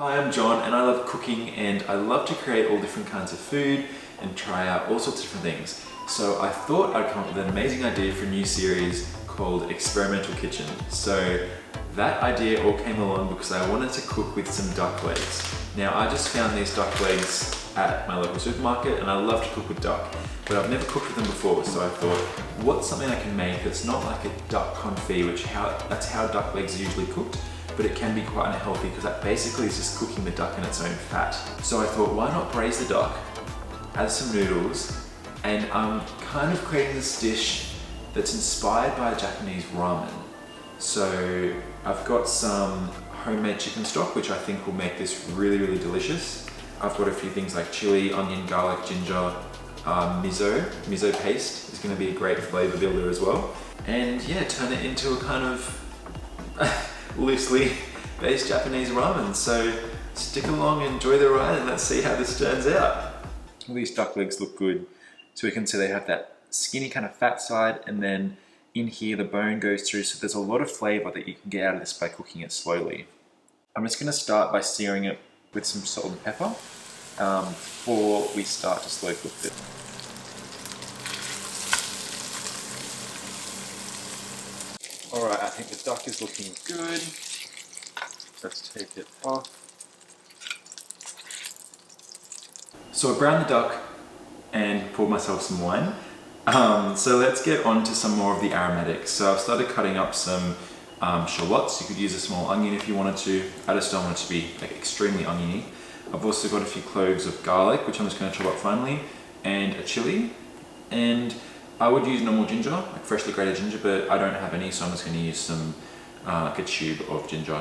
Hi, I'm John and I love cooking and I love to create all different kinds of food and try out all sorts of different things. So I thought I'd come up with an amazing idea for a new series called Experimental Kitchen. So that idea all came along because I wanted to cook with some duck legs. Now I just found these duck legs at my local supermarket and I love to cook with duck, but I've never cooked with them before, so I thought, what's something I can make that's not like a duck confit, that's how duck legs are usually cooked, but it can be quite unhealthy because that basically is just cooking the duck in its own fat. So I thought, why not braise the duck, add some noodles, and I'm kind of creating this dish that's inspired by Japanese ramen. So I've got some homemade chicken stock, which I think will make this really, really delicious. I've got a few things like chili, onion, garlic, ginger, miso paste is going to be a great flavor builder as well. And yeah, turn it into a kind of loosely based Japanese ramen. So stick along, enjoy the ride, and let's see how this turns out. All these duck legs look good. So we can see they have that skinny kind of fat side, and then in here the bone goes through, so there's a lot of flavor that you can get out of this by cooking it slowly. I'm just going to start by searing it with some salt and pepper before we start to slow cook it. Alright, I think the duck is looking good. Let's take it off. So I browned the duck and poured myself some wine. So let's get on to some more of the aromatics. So I've started cutting up some shallots. You could use a small onion if you wanted to. I just don't want it to be like extremely oniony. I've also got a few cloves of garlic, which I'm just going to chop up finely, and a chili. And I would use normal ginger, like freshly grated ginger, but I don't have any, so I'm just going to use some, like a tube of ginger.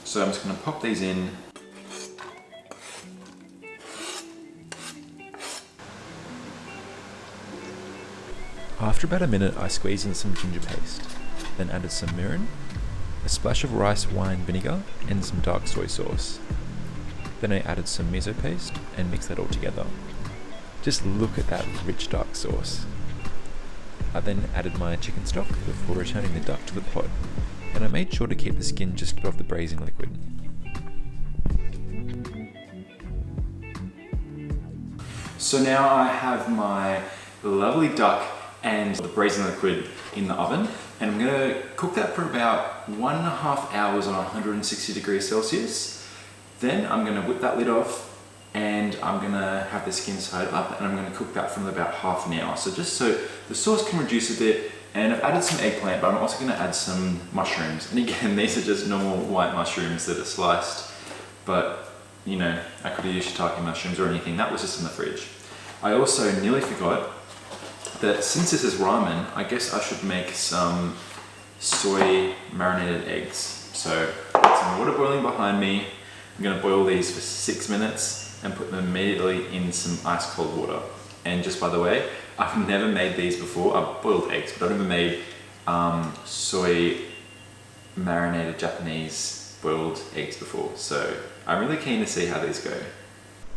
So I'm just going to pop these in. After about a minute, I squeezed in some ginger paste, then added some mirin, a splash of rice wine vinegar, and some dark soy sauce. Then I added some miso paste and mixed that all together. Just look at that rich dark sauce. I then added my chicken stock before returning the duck to the pot, and I made sure to keep the skin just above the braising liquid. So now I have my lovely duck and the braising liquid in the oven, and I'm going to cook that for about 1.5 hours on 160 degrees Celsius. Then I'm going to whip that lid off and I'm going to have the skin side up, and I'm going to cook that for about half an hour. So just so the sauce can reduce a bit, and I've added some eggplant, but I'm also going to add some mushrooms. And again, these are just normal white mushrooms that are sliced, but you know, I could have used shiitake mushrooms or anything. That was just in the fridge. I also nearly forgot that since this is ramen, I guess I should make some soy marinated eggs. So I've got some water boiling behind me. I'm going to boil these for 6 minutes and put them immediately in some ice cold water. And just by the way, I've never made these before. I've boiled eggs, but I've never made soy marinated Japanese boiled eggs before. So I'm really keen to see how these go.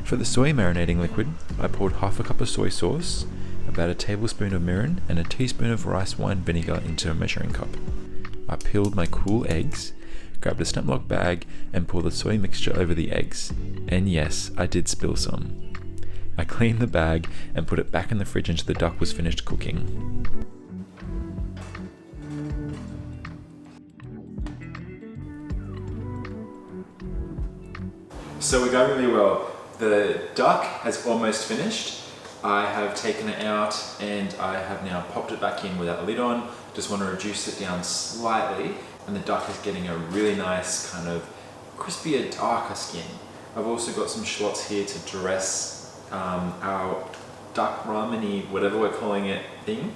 For the soy marinating liquid, I poured half a cup of soy sauce, about a tablespoon of mirin, and a teaspoon of rice wine vinegar into a measuring cup. I peeled my cool eggs, grabbed a snap lock bag, and poured the soy mixture over the eggs. And yes, I did spill some. I cleaned the bag and put it back in the fridge until the duck was finished cooking. So we're going really well. The duck has almost finished. I have taken it out and I have now popped it back in without the lid on. Just want to reduce it down slightly, and the duck is getting a really nice kind of crispier, darker skin. I've also got some shallots here to dress our duck ramen-y, whatever we're calling it, thing.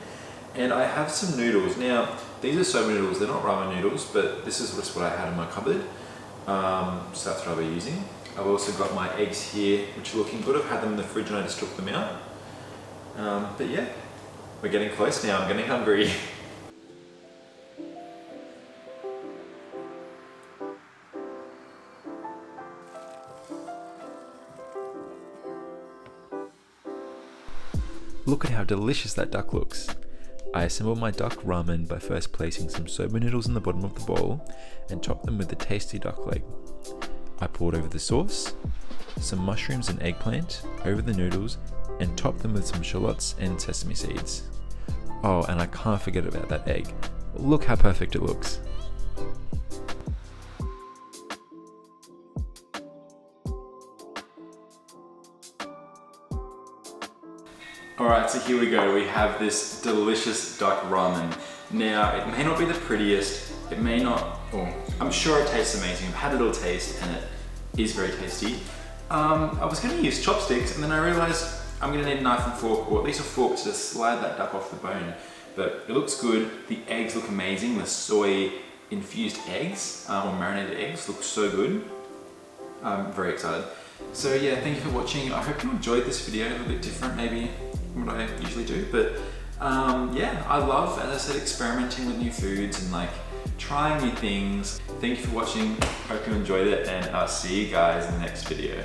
And I have some noodles. Now, these are soba noodles, they're not ramen noodles, but this is just what I had in my cupboard. So that's what I'll be using. I've also got my eggs here, which are looking good. I've had them in the fridge and I just took them out. But yeah, we're getting close now. I'm getting hungry. Look at how delicious that duck looks. I assembled my duck ramen by first placing some soba noodles in the bottom of the bowl and topped them with the tasty duck leg. I poured over the sauce, some mushrooms and eggplant over the noodles, and topped them with some shallots and sesame seeds. Oh, and I can't forget about that egg. Look how perfect it looks. Alright, so here we go. We have this delicious duck ramen. Now, it may not be the prettiest, it may not, I'm sure it tastes amazing. I've had a little taste and it is very tasty. I was going to use chopsticks and then I realized I'm going to need a knife and fork, or at least a fork to slide that duck off the bone. But it looks good, the eggs look amazing, the soy infused eggs, or marinated eggs look so good. I'm very excited. So yeah, thank you for watching. I hope you enjoyed this video, a little bit different maybe from what I usually do. But yeah, I love, as I said, experimenting with new foods and like trying new things. Thank you for watching, hope you enjoyed it, and I'll see you guys in the next video.